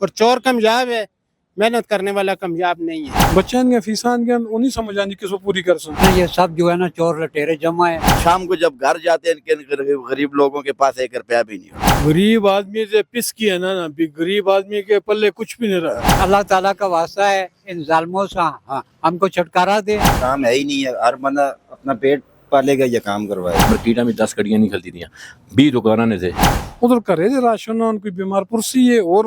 اور چور کامیاب ہے، محنت کرنے والا کامیاب نہیں ہے۔ بچیاں دیا فیساں دیا انہیں سمجھ آنی کس کو پوری کر سن۔ یہ سب جو ہے نا چور لٹیرے جمع ہے۔ شام کو جب گھر جاتے ہیں ان کے غریب لوگوں کے پاس 1 روپیہ بھی نہیں ہوتا۔ غریب آدمی سے پس کی ہے نا، غریب آدمی کے پلے کچھ بھی نہیں رہا۔ اللہ تعالیٰ کا واسطہ ہے ان ظالموں سے ہم کو چھٹکارا دے۔ کام ہے ہی نہیں ہے، ہر بندہ اپنا پیٹ پالے گا یا کام کروائے۔ مارکیٹا میں 10 کڑیاں نکلتی تھیں، 20 دکانیں نے تھے۔ ادھر کرے دے راشن ان کوئی بیمار پرسی ہے اور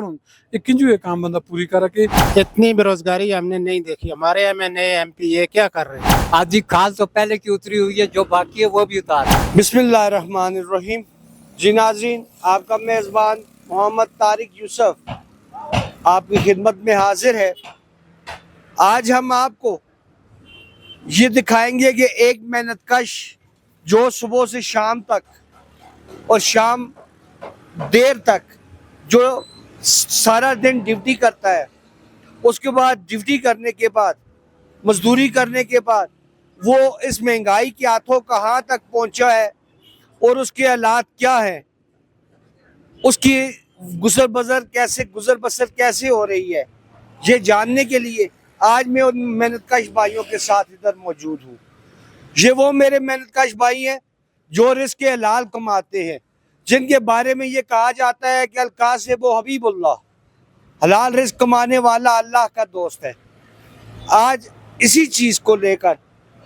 ایک کنجو یہ کام بندہ پوری کر کے۔ اتنی بے روزگاری ہم نے نہیں دیکھی۔ ہمارے ایم پی یہ کیا کر رہے ہیں؟ آدھی کھال تو پہلے کی اتری ہوئی ہے، جو باقی ہے وہ بھی اتار۔ بسم اللہ الرحمن الرحیم۔ جی ناظرین، آپ کا میزبان محمد طارق یوسف آپ کی خدمت میں حاضر ہے۔ آج ہم آپ کو یہ دکھائیں گے کہ ایک محنت کش جو صبح سے شام تک اور شام دیر تک جو سارا دن ڈیوٹی کرتا ہے، اس کے بعد ڈیوٹی کرنے کے بعد مزدوری کرنے کے بعد وہ اس مہنگائی کے ہاتھوں کہاں تک پہنچا ہے اور اس کے حالات کیا ہیں، اس کی گزر بسر کیسے ہو رہی ہے، یہ جاننے کے لیے آج میں ان محنت کش بھائیوں کے ساتھ ادھر موجود ہوں۔ یہ وہ میرے محنت کش بھائی ہیں جو رزق حلال کماتے ہیں، جن کے بارے میں یہ کہا جاتا ہے کہ القاسب و حبیب اللہ، حلال رزق کمانے والا اللہ کا دوست ہے۔ آج اسی چیز کو لے کر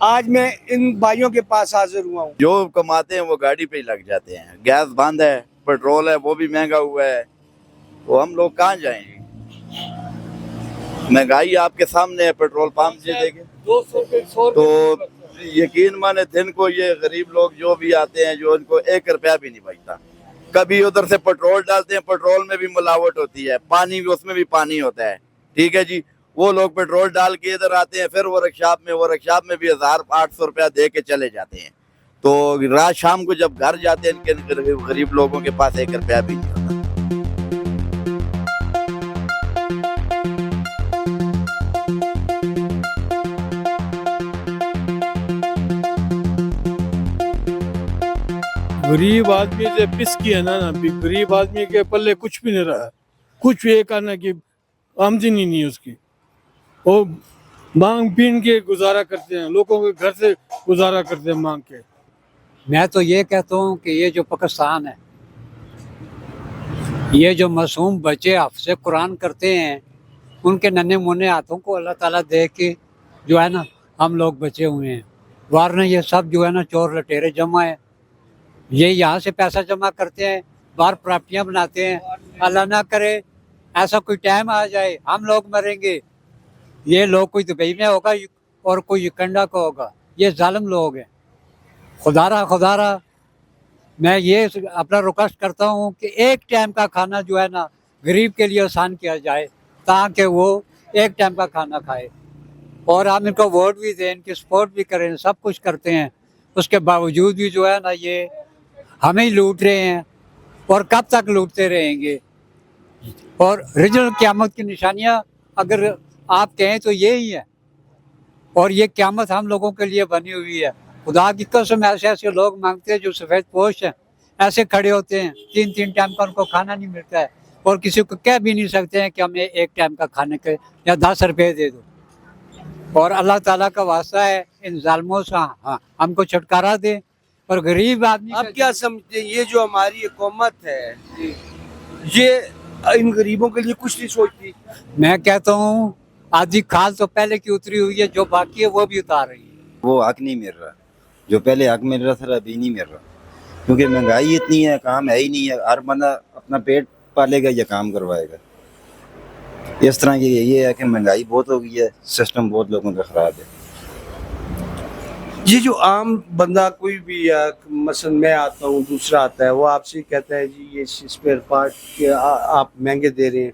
آج میں ان بھائیوں کے پاس حاضر ہوا ہوں۔ جو کماتے ہیں وہ گاڑی پہ ہی لگ جاتے ہیں، گیس بند ہے، پیٹرول ہے وہ بھی مہنگا ہوا ہے، تو ہم لوگ کہاں جائیں گے؟ مہنگائی آپ کے سامنے ہے، پیٹرول پمپ سے دیکھیں تو یقین مانے دن کو یہ غریب لوگ جو بھی آتے ہیں جو ان کو 1 روپیہ بھی نہیں بچتا۔ کبھی ادھر سے پیٹرول ڈالتے ہیں، پیٹرول میں بھی ملاوٹ ہوتی ہے، پانی بھی اس میں بھی پانی ہوتا ہے، ٹھیک ہے جی۔ وہ لوگ پیٹرول ڈال کے ادھر آتے ہیں، پھر ورکشاپ میں بھی 1800 روپیہ دے کے چلے جاتے ہیں، تو رات شام کو جب گھر جاتے ہیں ان کے غریب لوگوں کے پاس 1 روپیہ بھی نہیں ہوتا۔ غریب آدمی سے پس کی ہے نا، غریب آدمی کے پلے کچھ بھی نہیں رہا، کچھ یہ کرنا کہ آمدنی نہیں ہے اس کی، وہ مانگ پین کے گزارا کرتے ہیں، لوگوں کے گھر سے گزارا کرتے ہیں مانگ کے۔ میں تو یہ کہتا ہوں کہ یہ جو پاکستان ہے، یہ جو معصوم بچے حفظ قرآن کرتے ہیں، ان کے ننھے منے ہاتھوں کو اللہ تعالیٰ دیکھ کے جو ہے نا ہم لوگ بچے ہوئے ہیں، ورنہ یہ سب جو ہے نا چور لٹیرے جمع ہے۔ یہ یہاں سے پیسہ جمع کرتے ہیں، باہر پراپرٹیاں بناتے ہیں، اللہ نہ کرے ایسا کوئی ٹائم آ جائے ہم لوگ مریں گے، یہ لوگ کوئی دبئی میں ہوگا اور کوئی کنڈا کو ہوگا، یہ ظالم لوگ ہیں۔ خدا را میں یہ اپنا ریکویسٹ کرتا ہوں کہ ایک ٹائم کا کھانا جو ہے نا غریب کے لیے آسان کیا جائے، تاکہ وہ ایک ٹائم کا کھانا کھائے، اور ہم ان کو ووٹ بھی دیں، ان کی سپورٹ بھی کریں، سب کچھ کرتے ہیں، اس کے باوجود بھی جو ہے نا یہ ہمیں ہی لوٹ رہے ہیں، اور کب تک لوٹتے رہیں گے۔ اور رجل قیامت کی نشانیاں اگر آپ کہیں تو یہی ہے، اور یہ قیامت ہم لوگوں کے لیے بنی ہوئی ہے۔ خدا کی قسم ایسے لوگ مانگتے ہیں جو سفید پوش ہیں، ایسے کھڑے ہوتے ہیں، 3 ٹائم کا ان کو کھانا نہیں ملتا ہے، اور کسی کو کہہ بھی نہیں سکتے ہیں کہ ہمیں 1 ٹائم کا کھانے کے یا 10 روپے دے دو۔ اور اللہ تعالیٰ کا واسطہ ہے ان ظالموں سے ہم کو چھٹکارا دے، اور غریب آدمی آپ کیا سمجھتے ہیں یہ جو ہماری حکومت ہے یہ ان غریبوں کے لیے کچھ نہیں سوچتی؟ میں کہتا ہوں آدھی کھال تو پہلے کی اتری ہوئی ہے، جو باقی ہے وہ بھی اتار رہی ہے۔ وہ حق نہیں مل رہا، جو پہلے حق مل رہا تھا ابھی نہیں مل رہا، کیونکہ مہنگائی اتنی ہے، کام ہے ہی نہیں ہے، ہر بندہ اپنا پیٹ پالے گا یا کام کروائے گا۔ اس طرح یہ ہے کہ مہنگائی بہت ہو گئی ہے، سسٹم بہت لوگوں کا خراب ہے۔ یہ جو عام بندہ کوئی بھی مثلا میں آتا ہوں، دوسرا آتا ہے، وہ آپ سے کہتا ہے جی یہ اسپیئر پارٹ کہ آپ مہنگے دے رہے ہیں،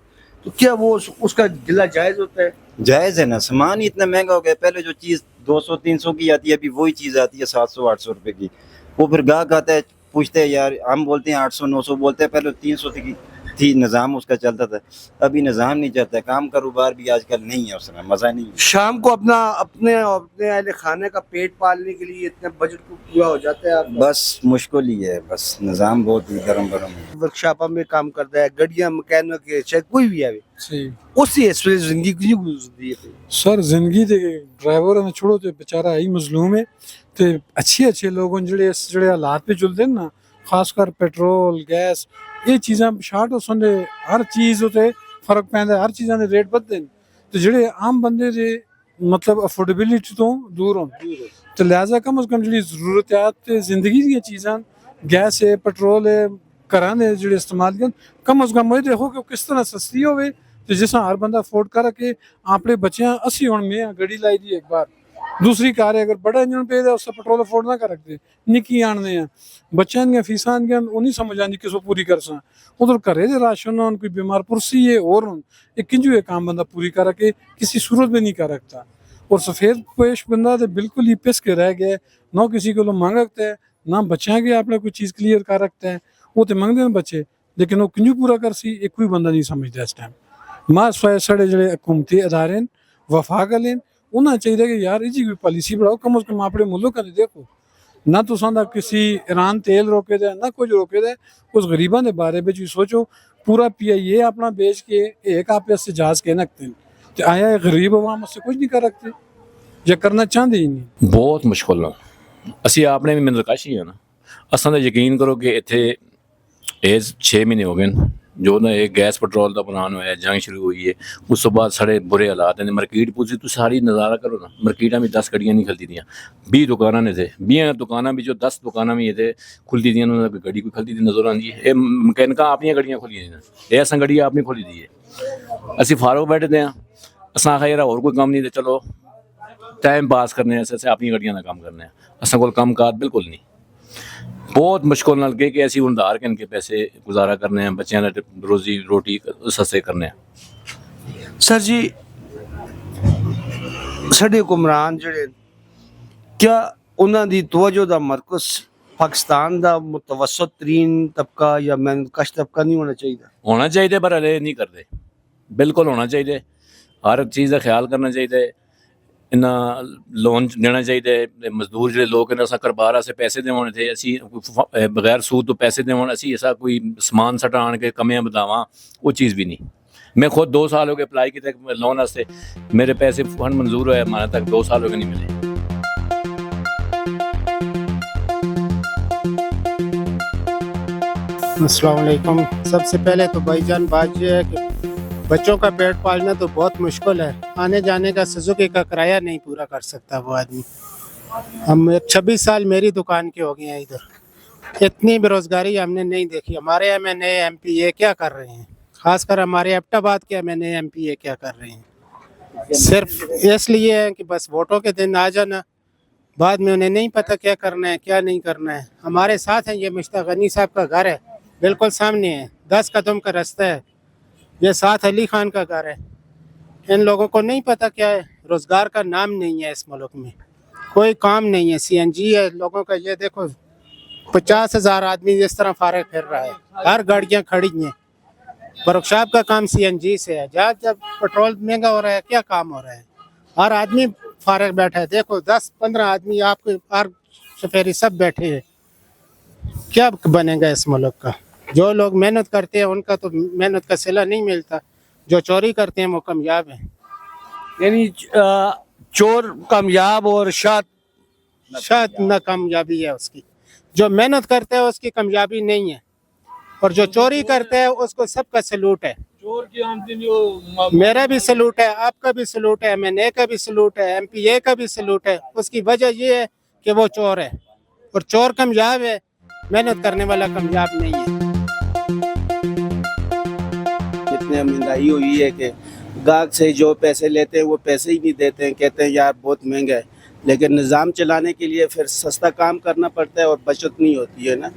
تو کیا وہ اس کا دلہ جائز ہوتا ہے؟ جائز ہے نا، سامان ہی اتنا مہنگا ہو گیا، پہلے جو چیز 200-300 کی آتی ہے ابھی وہی چیز آتی ہے 700-800 روپے کی۔ وہ پھر گاہک آتا ہے پوچھتے ہیں، یار ہم بولتے ہیں 800-900 بولتے ہیں، پہلے 300 کی थी, निज़ाम उसका चलता था। अभी निज़ाम नहीं चलता, काम कारोबार भी आजकल नहीं है, उसमें मज़ा नहीं है। शाम को अपना अपने अपने अहले खाने का पेट पालने के लिए इतने बजट को पूरा हो जाता है आपका? बस मुश्किल ही है, बस निज़ाम बहुत ही गरम गरम है। वर्कशॉप में काम करता है, गड्डियां मैकेनिक है, चाहे कोई भी आवे, सही उसी इसलिए जिंदगी की गुजरती है। सर जिंदगी ते ड्राइवर ने छोड़ो ते बेचारा है ही मजलूम है ते अच्छे लोग ਜਿਹੜੇ ਜਿਹੜੇ ਹਾਲਾਤ ਤੇ ਚੁਲਦੇ ਨੇ ਨਾ, ਖਾਸ ਕਰ ਪੈਟਰੋਲ ਗੈਸ ਇਹ ਚੀਜ਼ਾਂ ਸ਼ਾਰਟ ਹੋ ਸੰਦੇ ਹਰ ਚੀਜ਼ ਉਤੇ ਫਰਕ ਪੈਂਦਾ, ਹਰ ਚੀਜ਼ਾਂ ਦੇ ਰੇਟ ਵੱਧਦੇ ਨੇ ਤੇ ਜਿਹੜੇ ਆਮ ਬੰਦੇ ਦੇ ਮਤਲਬ ਅਫੋਰਡੇਬਿਲਿਟੀ ਤੋਂ ਦੂਰ ਹੋਣ ਤੇ ਲਿਹਾਜ਼ਾ ਕਮ ਅਜ਼ ਕਮ ਜਿਹੜੀ ਜ਼ਰੂਰਤਾਂ ਤੇ ਜ਼ਿੰਦਗੀ ਦੀਆਂ ਚੀਜ਼ਾਂ ਗੈਸ ਹੈ ਪੈਟਰੋਲ ਹੈ ਘਰਾਂ ਦੇ ਜਿਹੜੇ ਇਸਤੇਮਾਲ ਕਰਨ ਕਮ ਅਜ਼ ਕਮ ਇਹ ਦੇਖੋ ਕਿ ਕਿਸ ਤਰ੍ਹਾਂ ਸਸਤੀ ਹੋਵੇ ਤੇ ਜਿਸ ਤਰ੍ਹਾਂ ਹਰ ਬੰਦਾ ਅਫੋਰਡ ਕਰ ਕੇ ਆਪਣੇ ਬੱਚਿਆਂ ਅਸੀਂ ਹੁਣ ਮੈਂ ਗੱਡੀ ਲਾਈ ਦੀ ਇੱਕ ਵਾਰ दूसरी कार है, अगर बड़ा इंजन पे है उससे पेट्रोल अफोर्ड ना कर रखते निक्की आने हैं बच्चों दी फीसां दी वो नहीं समझ आती किसो पूरी कर सा उधर घरे दे राशन होन कोई बीमार पुरसी है और होन एक किंजू ये काम बंदा पूरी कर के किसी सूरत में नहीं कर रखता। और सफ़ेद पेश बंदा तो बिल्कुल ही पिस के रह गया, ना किसी को मांग रखता है ना बच्चों के आपने कोई चीज़ क्लियर कर रखता है। वो तो मंगते हैं बच्चे लेकिन वो किंजू पूरा कर सी एक कोई बंदा नहीं समझता इस टाइम। मास साढ़े जो हुकूमती अदारे वफाक लेन उन्हें चाहिए कि यार इसी कोई पॉलिसी बढ़ाओ, कम अज़ कम अपने मुल्क का देखो ना तो सादा किसी ईरान तेल रोके दे ना कुछ रोके दे, उस गरीबों के बारे में भी सोचो। पूरा PIA अपना बेच के एक आप से जहाज के नकते हैं तो आया गरीब अवाम उससे कुछ नहीं कर रखते या करना चाहते ही नहीं। ਬਹੁਤ ਮੁਸ਼ਕਲ ਨਾਲ ਅਸੀਂ ਆਪਣੇ ਵੀ ਮਿੰਦਰਕਾਸ਼ੀ ਆ ਨਾ, ਅਸਾਂ ਦਾ ਯਕੀਨ ਕਰੋ ਕਿ ਇੱਥੇ ਇਹ 6 ਮਹੀਨੇ ਹੋ ਗਏ ਨੇ जो ना एक गैस पेट्रोल का प्लान होया, जंग शुरू हुई है, उस तो बाद साढ़े बुरे हालात हैं। मार्केट पूछी तो सारी नज़ारा करो ना, मार्केटा में 10 गड्डियाँ नहीं खलती दियाँ, 20 दुकाना ने थे, 20 दुकाना भी जो 10 दुकाना भी ये थे खुलती दियाँ, उन्होंने गड्डी कोई खलती थी नजर आती है। ये मकैनिका अपनी गड्डियाँ खोली दी, ये असा गड्डियाँ आपने खोली दी है। असी फारूक बैठे हैं, असा आखा यार और कोई काम नहीं थे, चलो टाइम पास करने से अपनी गड्डियाँ का काम करने, असा कोई काम काज बिल्कुल नहीं। बहुत मुश्किल नाल के ऐसी उधार के इनके पैसे गुजारा करने हैं, बच्चों ने रोजी रोटी सस्ते करने हैं। सर जी साडे हुक्मरान जिहड़े क्या उन्हां दी तवज्जो दा मरकज़ पाकिस्तान दा मुतवसत तरीन तबका या मेहनतकश तबका नहीं होना चाहिए? होना चाहिए पर हले नहीं करते, बिल्कुल होना चाहिए। हर चीज़ का ख्याल करना चाहिए, इन्ना लोन देना चाहिए। मजदूर जो लोग हैं असा घरबार से पैसे देने थे, असी बगैर सूद तो पैसे देवन, असी ऐसा कोई समान सटा आन के कमियां बतावा, वो चीज़ भी नहीं। मैं खुद 2 साल हो गए अप्लाई किए लोन वास्ते, मेरे पैसे फंड मंजूर होया, हमारे तक 2 साल हो गए नहीं मिले। अस्सलाम वालेकुम। सबसे पहले तो भाईजान बात यह है कि बच्चों का पेट पालना तो बहुत मुश्किल है, आने जाने का सुजुकी का किराया नहीं पूरा कर सकता वो आदमी। हम 26 साल मेरी दुकान के हो गए हैं इधर, इतनी बेरोज़गारी हमने नहीं देखी। हमारे MNA MPA क्या कर रहे हैं, खासकर हमारे एबटाबाद के MNA MPA क्या कर रहे हैं, सिर्फ इसलिए है कि बस वोटों के दिन आ जाना, बाद में उन्हें नहीं पता क्या करना है क्या नहीं करना है। हमारे साथ हैं, ये मुश्ताक गनी साहब का घर है, बिल्कुल सामने है, 10 कदम का रास्ता है। ये साथ अली खान का घर है। इन लोगों को नहीं पता क्या है, रोज़गार का नाम नहीं है इस मुल्क में, कोई काम नहीं है। CNG है लोगों का, ये देखो 50,000 आदमी जिस तरह फारग फिर रहा है, हर गाड़ियाँ खड़ी हैं। वर्कशॉप का काम CNG से है, जहाँ जब पेट्रोल महंगा हो रहा है क्या काम हो रहा है, हर आदमी फारग बैठा है। देखो 10-15 आदमी आपके हर सफेरी सब बैठे हैं, क्या बनेगा इस मुल्क का? जो लोग मेहनत करते हैं उनका तो मेहनत का सिला नहीं मिलता, जो चोरी करते हैं वो कामयाब हैं। यानी चोर कामयाब और शायद ना कामयाबी है उसकी, जो मेहनत करता है उसकी कामयाबी नहीं है, और जो चोरी करता है उसको सबका सलूट है। चोर की आमदनी मेरा भी सलूट है, आपका भी सलूट है, MNA का भी सलूट है, MPA का भी सलूट है। उसकी वजह ये है कि वो चोर है, और चोर कामयाब है, मेहनत करने वाला कामयाब नहीं है। इतनी महंगाई हुई है कि गाहक से जो पैसे लेते हैं वो पैसे ही नहीं देते हैं, कहते हैं यार बहुत महंगा है, लेकिन निज़ाम चलाने के लिए फिर सस्ता काम करना पड़ता है और बचत नहीं होती है ना,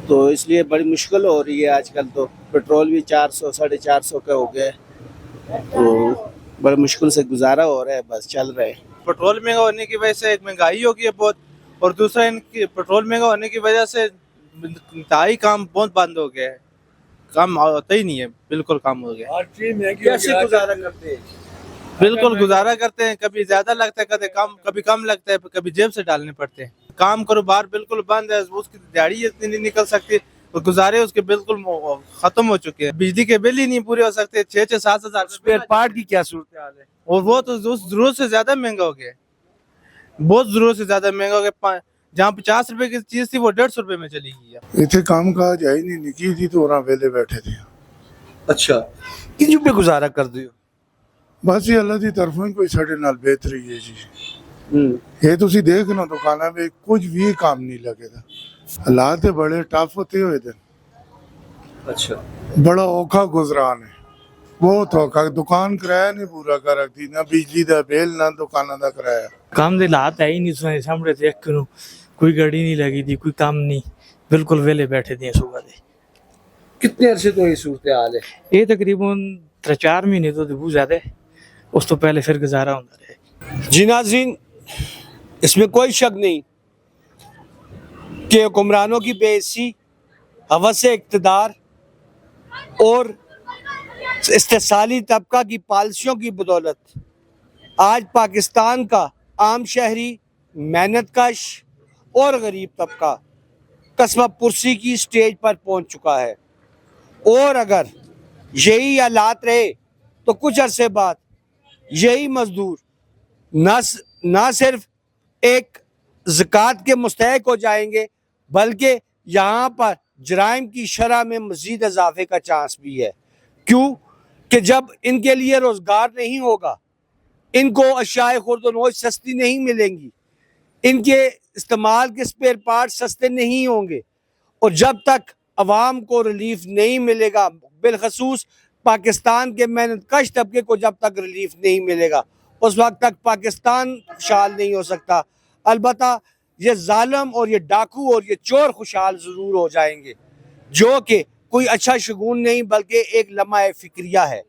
तो इसलिए बड़ी मुश्किल हो रही है। आजकल तो पेट्रोल भी 400-450 का हो गया है, तो बड़ी मुश्किल से गुजारा हो रहा है, बस चल रहा है। पेट्रोल महंगा होने की वजह से एक महंगाई हो गई है बहुत, और दूसरा इनकी पेट्रोल महंगा होने की वजह से इंतहाई काम बहुत बंद हो गया है। काम होता ही नहीं है, बिल्कुल काम हो गया। हर चीज महंगी कैसे गुजारा करते हैं? बिल्कुल गुजारा करते हैं, कभी ज्यादा लगता है, कभी कम लगता है, कभी जेब से डालने पड़ते हैं। काम कारोबार बिल्कुल बंद है, उसकी दिहाड़ी इतनी नहीं निकल सकती, और गुजारे उसके बिल्कुल खत्म हो चुके हैं। बिजली के बिल ही नहीं पूरे हो सकते, 6-7 हजार स्पेयर पार्ट की क्या सूरत हाल है? और वो तो उस जरूरत से ज्यादा महंगा हो गया है, बहुत जरूरत से ज्यादा महंगा हो गया। जहाँ 50 रुपए की चीज थी वो 150 रुपए में चली गई है। ਇੱਥੇ ਕੰਮ ਕਾਜ ਹੈ ਹੀ ਨਹੀਂ ਨਿੱਕੀ ਜੀ ਤੋਂ ਉਹਨਾਂ ਵੇਲੇ ਬੈਠੇ ਸੀ अच्छा किन पे गुजारा कर दियो? ਬਸ ਇਹ ਅੱਲਾ ਦੀ ਤਰਫੋਂ ਹੀ ਕੋਈ ਸਾਡੇ ਨਾਲ ਬਿਹਤਰੀ ਹੈ ਜੀ ਇਹ ਤੁਸੀਂ ਦੇਖ ਨਾ ਦੁਕਾਨਾਂ ਵਿੱਚ ਕੁਝ ਵੀ ਕੰਮ ਨਹੀਂ ਲੱਗੇਦਾ ਹਾਲਾਤ ਤੇ ਬੜੇ ਟਫ ਹੋਤੇ ਹੋਏ ਨੇ अच्छा ਬੜਾ ਔਖਾ ਗੁਜ਼ਰਾਨ ਹੈ ਬਹੁਤ ਔਖਾ ਦੁਕਾਨ ਕਿਰਾਇਆ ਨਹੀਂ ਪੂਰਾ ਕਰ ਰੱਖਦੀ ਨਾ ਬਿਜਲੀ ਦਾ ਬਿੱਲ ਨਾ ਦੁਕਾਨਾਂ ਦਾ ਕਿਰਾਇਆ ਕੰਮ ਦੇ ਹਾਲਾਤ ਹੈ ਹੀ ਨਹੀਂ ਸੁਣੇ ਸਾਹਮਣੇ ਦੇਖ ਕੇ ਨੂੰ ਕੋਈ ਗੱਡੀ ਨਹੀਂ ਲੱਗੀ ਦੀ ਕੋਈ ਕੰਮ ਨਹੀਂ ਬਿਲਕੁਲ ਵਿਹਲੇ ਬੈਠੇ ਦੇ ਸੁਬਹ ਦੇ कितने अरसे तो ये सूरत हाल है? ਇਹ ਤਕਰੀਬਨ 3-4 ਮਹੀਨੇ ਤੋਂ ਬਹੁਤ ਜ਼ਿਆਦਾ ਹੈ। ਉਸ ਤੋਂ ਪਹਿਲੇ ਫਿਰ ਗੁਜ਼ਾਰਾ ਹੁੰਦਾ ਰਿਹਾ। जी नाज़रीन, इसमें कोई शक नहीं कि हुक्मरानों की बेइज्जती, हवस इक़्तिदार और इस्तेसाली तबका की पॉलिसियों की बदौलत आज पाकिस्तान का आम शहरी, मेहनतकश और गरीब तबका कस्बा पुरसी की स्टेज पर पहुंच चुका है। और अगर यही हालात रहे तो कुछ अरसे बाद यही मजदूर ना सिर्फ एक ज़कात के मुस्तहिक हो जाएंगे बल्कि यहाँ पर जराइम की शरह में मज़ीद इजाफे का चांस भी है। क्यों कि जब इनके लिए रोज़गार नहीं होगा, इनको अशाए खुर्द-ओ-नोश सस्ती नहीं मिलेंगी, इनके इस्तेमाल के स्पेयर पार्ट सस्ते नहीं होंगे, और जब तक अवाम को रिलीफ नहीं मिलेगा, बिलखसूस पाकिस्तान के मेहनतकश तबके को जब तक रिलीफ नहीं मिलेगा, उस वक्त तक पाकिस्तान खुशहाल नहीं हो सकता। अलबत्ता ये जालिम और ये डाकू और ये चोर खुशहाल ज़रूर हो जाएंगे, जो कि कोई अच्छा शगुन नहीं बल्कि एक लम्हा फिक्रिया है।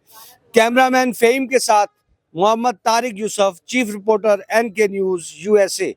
कैमरामैन फ़हीम के साथ Mohammad Tariq Yousuf, chief reporter NK news USA।